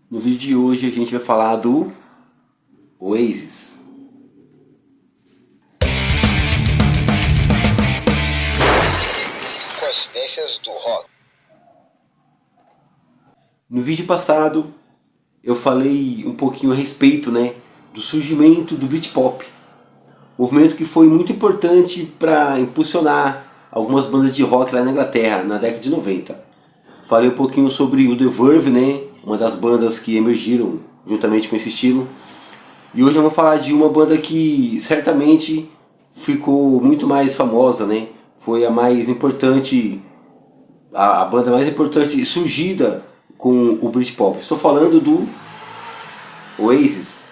No vídeo de hoje a gente vai falar do Oasis. Coincidências do rock. No vídeo passado eu falei um pouquinho a respeito, do surgimento do Britpop, movimento que foi muito importante para impulsionar algumas bandas de rock lá na Inglaterra na década de 90. Falei um pouquinho sobre o The Verve, uma das bandas que emergiram juntamente com esse estilo. E hoje eu vou falar de uma banda que certamente ficou muito mais famosa, Foi a mais importante, a banda mais importante surgida com o Britpop. Estou falando do Oasis.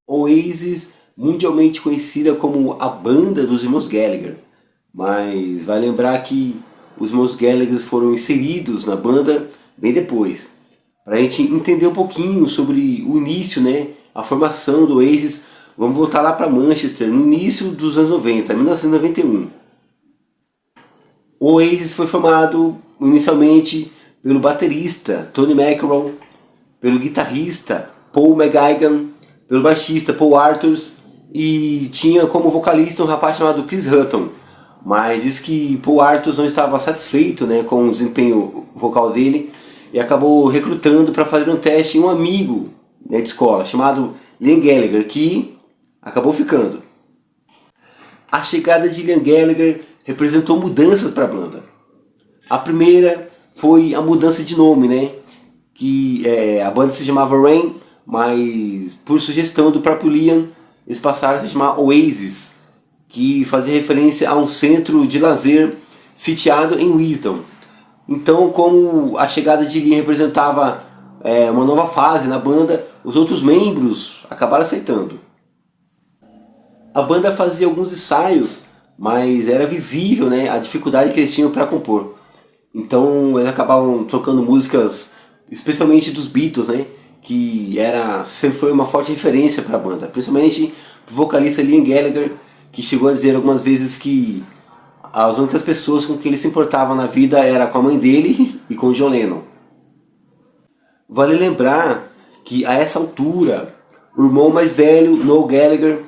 Oasis, mundialmente conhecida como a banda dos irmãos Gallagher. Mas vai lembrar que os irmãos Gallagher foram inseridos na banda bem depois. Para a gente entender um pouquinho sobre o início, a formação do Oasis, vamos voltar lá para Manchester, no início dos anos 90, 1991. O Oasis foi formado inicialmente pelo baterista Tony McElroy, pelo guitarrista Paul McGuigan, pelo baixista Paul Arthurs e tinha como vocalista um rapaz chamado Chris Hutton. Mas diz que Paul Arthurs não estava satisfeito com o desempenho vocal dele e acabou recrutando para fazer um teste em um amigo de escola chamado Liam Gallagher, que acabou ficando. A chegada de Liam Gallagher representou mudanças para a banda. A primeira foi a mudança de nome, que a banda se chamava Rain, mas por sugestão do próprio Liam, eles passaram a se chamar Oasis, que fazia referência a um centro de lazer sitiado em Wisdom. Então, como a chegada de Liam representava uma nova fase na banda, os outros membros acabaram aceitando. A banda fazia alguns ensaios, mas era visível a dificuldade que eles tinham para compor. Então eles acabavam tocando músicas, especialmente dos Beatles, que sempre foi uma forte referência para a banda, principalmente o vocalista Liam Gallagher, que chegou a dizer algumas vezes que as únicas pessoas com quem ele se importava na vida era com a mãe dele e com o John Lennon. Vale lembrar que a essa altura o irmão mais velho, Noel Gallagher,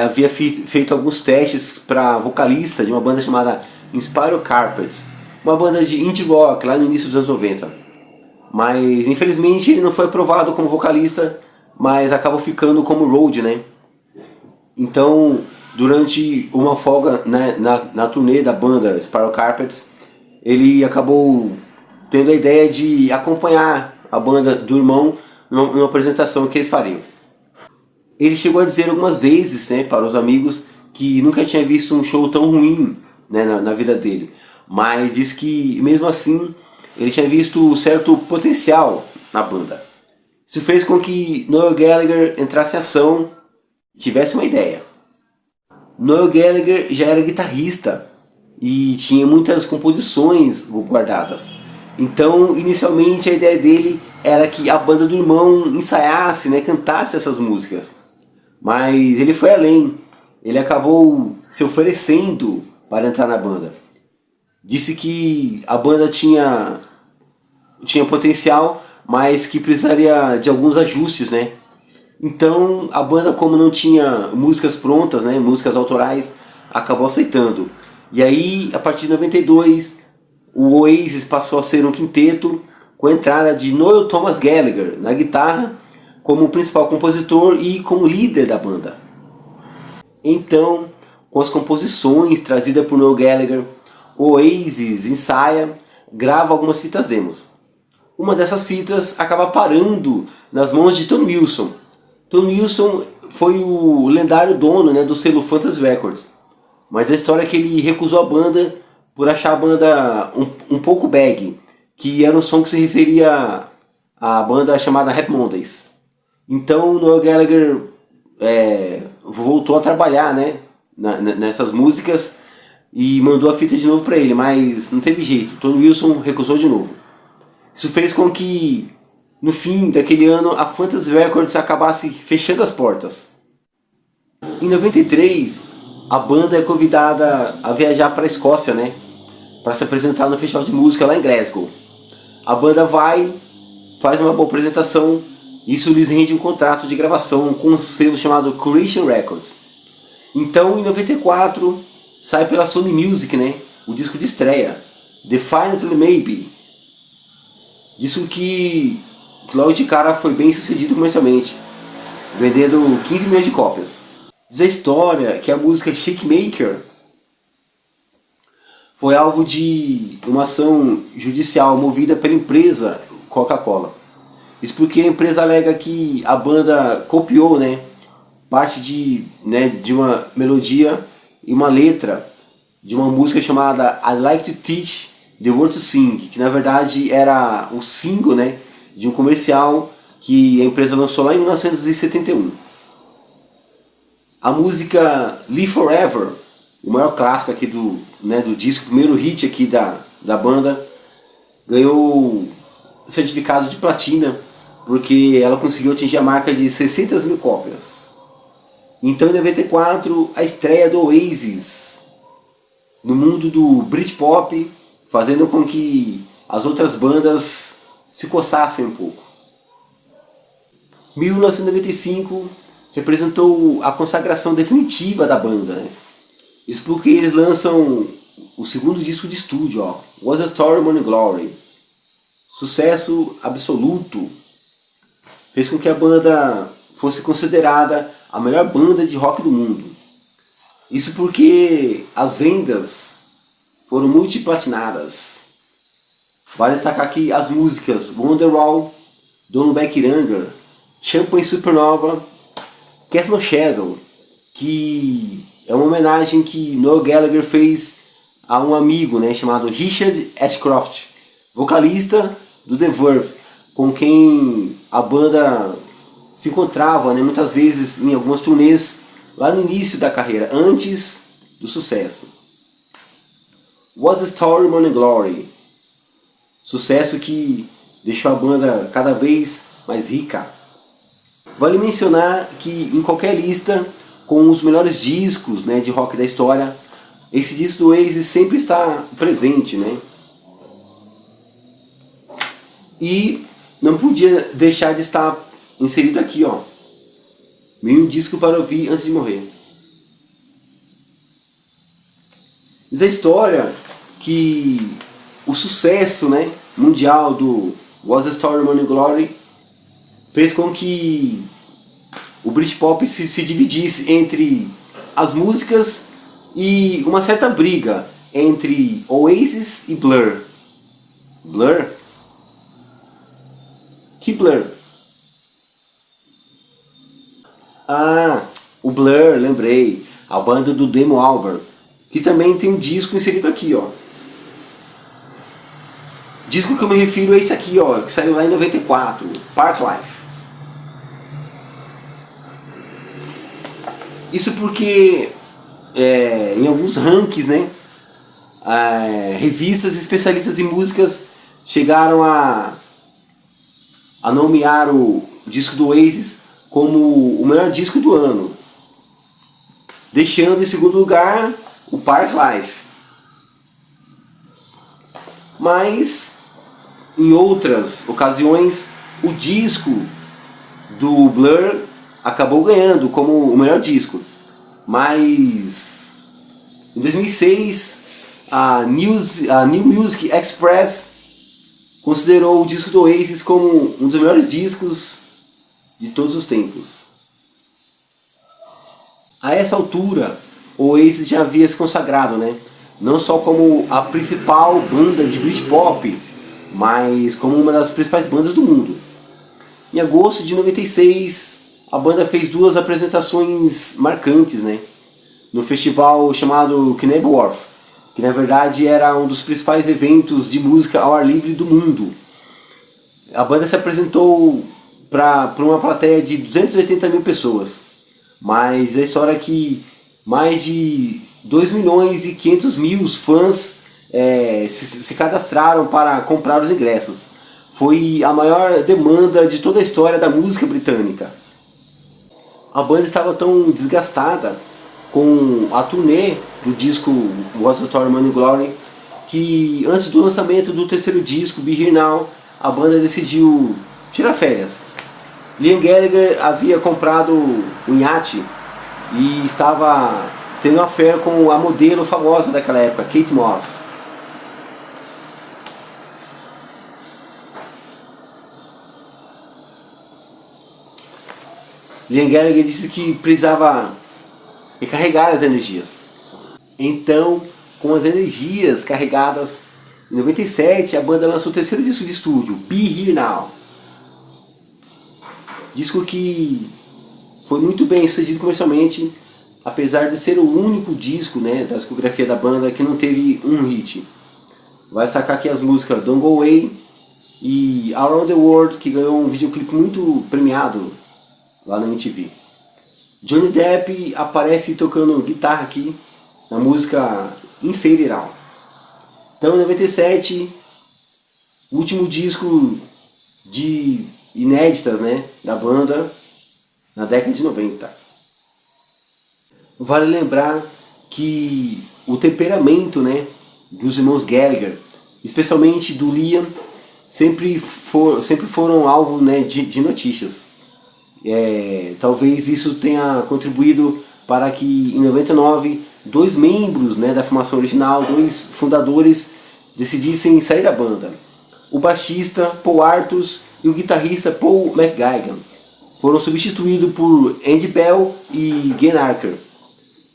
havia feito alguns testes para vocalista de uma banda chamada Inspiral Carpets, uma banda de indie rock lá no início dos anos 90. Mas infelizmente ele não foi aprovado como vocalista, mas acabou ficando como road, Então, durante uma folga na turnê da banda Spiral Carpets, ele acabou tendo a ideia de acompanhar a banda do irmão numa apresentação que eles fariam. Ele chegou a dizer algumas vezes para os amigos que nunca tinha visto um show tão ruim na vida dele, mas diz que mesmo assim ele tinha visto certo potencial na banda. Isso fez com que Noel Gallagher entrasse em ação e tivesse uma ideia. Noel Gallagher já era guitarrista e tinha muitas composições guardadas. Então, inicialmente a ideia dele era que a banda do irmão ensaiasse, cantasse essas músicas. Mas ele foi além. Ele acabou se oferecendo para entrar na banda. Disse que a banda tinha potencial, mas que precisaria de alguns ajustes, Então a banda, como não tinha músicas prontas, músicas autorais, acabou aceitando. E aí, a partir de 92, o Oasis passou a ser um quinteto com a entrada de Noel Thomas Gallagher na guitarra como principal compositor e como líder da banda. Então, com as composições trazidas por Noel Gallagher, o Oasis ensaia, grava algumas fitas demos. Uma dessas fitas acaba parando nas mãos de Tony Wilson. Tony Wilson foi o lendário dono do selo Fantasy Records. Mas a história é que ele recusou a banda por achar a banda um pouco bag, que era um som que se referia à banda chamada Happy Mondays. Então Noel Gallagher voltou a trabalhar nessas músicas e mandou a fita de novo para ele, mas não teve jeito, Tony Wilson recusou de novo. Isso fez com que no fim daquele ano a Fantasy Records acabasse fechando as portas. Em 93, a banda é convidada a viajar para a Escócia, para se apresentar no festival de música lá em Glasgow. A banda vai faz uma boa apresentação, isso lhes rende um contrato de gravação com um selo chamado Creation Records. Então, em 94, sai pela Sony Music, né, o disco de estreia, Definitely Maybe. Disco que logo de cara foi bem sucedido comercialmente, vendendo 15 milhões de cópias. Diz a história que a música Shake Maker foi alvo de uma ação judicial movida pela empresa Coca-Cola. Isso porque a empresa alega que a banda copiou, né, parte de uma melodia e uma letra de uma música chamada I Like to Teach the World to Sing, que na verdade era o single, né, de um comercial que a empresa lançou lá em 1971. A música Live Forever, o maior clássico aqui do disco, o primeiro hit aqui da banda, ganhou certificado de platina porque ela conseguiu atingir a marca de 600 mil cópias. Então, em 94, a estreia do Oasis no mundo do Britpop, fazendo com que as outras bandas se coçassem um pouco. 1995 representou a consagração definitiva da banda, né? Isso porque eles lançam o segundo disco de estúdio, ó, Was a Story, Money, Glory. Sucesso absoluto. Fez com que a banda fosse considerada a melhor banda de rock do mundo. Isso porque as vendas foram multiplatinadas. Vale destacar aqui as músicas Wonderwall, Don't Back It Anger, Champagne Supernova, Cast No Shadow, que é uma homenagem que Noel Gallagher fez a um amigo, né, chamado Richard Ashcroft, vocalista do The Verve, com quem a banda se encontrava, né, muitas vezes em algumas turnês lá no início da carreira, antes do sucesso. Was a Story, Money, Glory. Sucesso que deixou a banda cada vez mais rica. Vale mencionar que em qualquer lista com os melhores discos, né, de rock da história, esse disco do Oasis sempre está presente, né? E não podia deixar de estar inserido aqui, ó, meio disco para ouvir antes de morrer. Diz a história que o sucesso, né, mundial do Was a Story, Money, Glory fez com que o Britpop se dividisse entre as músicas e uma certa briga entre Oasis e Blur. Blur? Que Blur? Ah, o Blur, lembrei. A banda do Damon Albarn, que também tem um disco inserido aqui, ó. Disco que eu me refiro é esse aqui, ó, que saiu lá em 94, Parklife. Isso porque em alguns rankings, né, revistas especialistas em músicas chegaram a nomear o disco do Oasis como o melhor disco do ano, deixando em segundo lugar o Parklife. Mas em outras ocasiões o disco do Blur acabou ganhando como o melhor disco. Mas em 2006 a New Music Express considerou o disco do Oasis como um dos melhores discos de todos os tempos. A essa altura, o Oasis já havia se consagrado, né? Não só como a principal banda de Britpop, mas como uma das principais bandas do mundo. Em agosto de 96, a banda fez duas apresentações marcantes, né, no festival chamado Knebworth, que na verdade era um dos principais eventos de música ao ar livre do mundo. A banda se apresentou para uma plateia de 280 mil pessoas, mas a história é que mais de 2 milhões e 500 mil fãs se cadastraram para comprar os ingressos. Foi a maior demanda de toda a história da música britânica. A banda estava tão desgastada com a turnê do disco Was a Story, Money, Glory, que antes do lançamento do terceiro disco, Be Here Now, a banda decidiu tirar férias. Liam Gallagher havia comprado um iate e estava tendo uma affair com a modelo famosa daquela época, Kate Moss. Liam Gallagher disse que precisava recarregar as energias. Então, com as energias carregadas, em 97 a banda lançou o terceiro disco de estúdio, Be Here Now. Disco que foi muito bem sucedido comercialmente, apesar de ser o único disco, né, da discografia da banda que não teve um hit. Vai sacar aqui as músicas Don't Go Away e Around the World, que ganhou um videoclipe muito premiado lá na MTV. Johnny Depp aparece tocando guitarra aqui na música In Fade It Out. Então, em 97, o último disco de inéditas, né, da banda na década de 90. Vale lembrar que o temperamento, né, dos irmãos Gallagher, especialmente do Liam, sempre foram alvo, né, de notícias. Talvez isso tenha contribuído para que em 99 dois membros, né, da formação original, dois fundadores, decidissem sair da banda. O baixista Paul Arthurs e o guitarrista Paul McGuigan foram substituídos por Andy Bell e Gene Archer.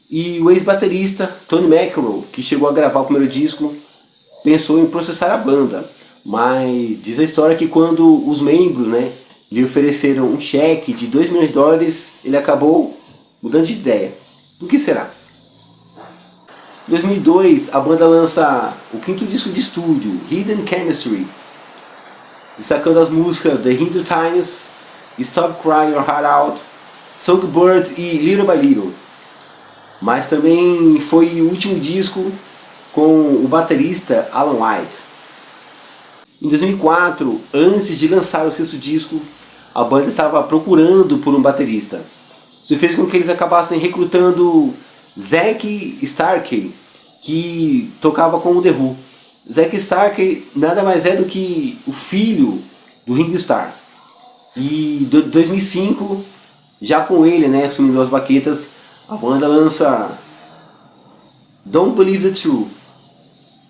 E o ex-baterista Tony McEnroe, que chegou a gravar o primeiro disco, pensou em processar a banda, mas diz a história que quando os membros, né, lhe ofereceram um cheque de $2 milhões, ele acabou mudando de ideia. Por que será? Em 2002, a banda lança o quinto disco de estúdio, Hidden Chemistry, destacando as músicas The Hindu Times, Stop Crying Your Heart Out, Songbird e Little by Little. Mas também foi o último disco com o baterista Alan White. Em 2004, antes de lançar o sexto disco, a banda estava procurando por um baterista. Isso fez com que eles acabassem recrutando Zack Starkey, que tocava com o The Who. Zack Starkey nada mais é do que o filho do Ringo Starr. E em 2005, já com ele, né, assumindo as baquetas, a banda lança Don't Believe the Truth,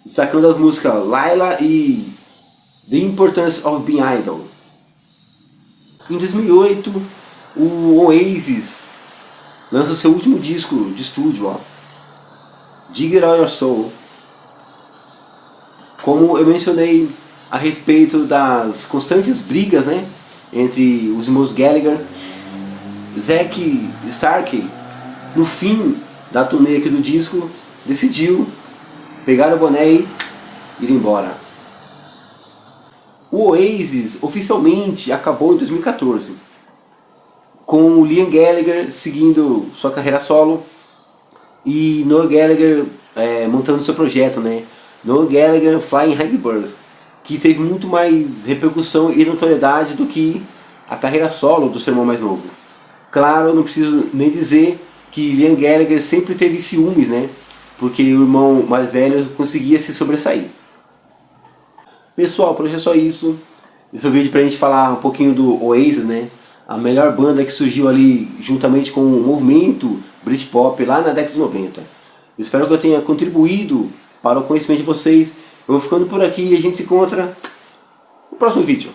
destacando as músicas Laila e The Importance of Being Idle. Em 2008, o Oasis lança seu último disco de estúdio, Dig It All Your Soul. Como eu mencionei a respeito das constantes brigas, né, entre os irmãos Gallagher, Zack Starkey, no fim da turnê aqui do disco, decidiu pegar o boné e ir embora. O Oasis oficialmente acabou em 2014, com o Liam Gallagher seguindo sua carreira solo e Noel Gallagher montando seu projeto, né? Noel Gallagher Flying Hairbirds, que teve muito mais repercussão e notoriedade do que a carreira solo do seu irmão mais novo. Claro, eu não preciso nem dizer que Liam Gallagher sempre teve ciúmes, né? Porque o irmão mais velho conseguia se sobressair. Pessoal, por hoje é só isso. Esse é o vídeo pra gente falar um pouquinho do Oasis, né? A melhor banda que surgiu ali juntamente com o movimento Britpop lá na década de 90. Eu espero que eu tenha contribuído para o conhecimento de vocês. Eu vou ficando por aqui e a gente se encontra no próximo vídeo.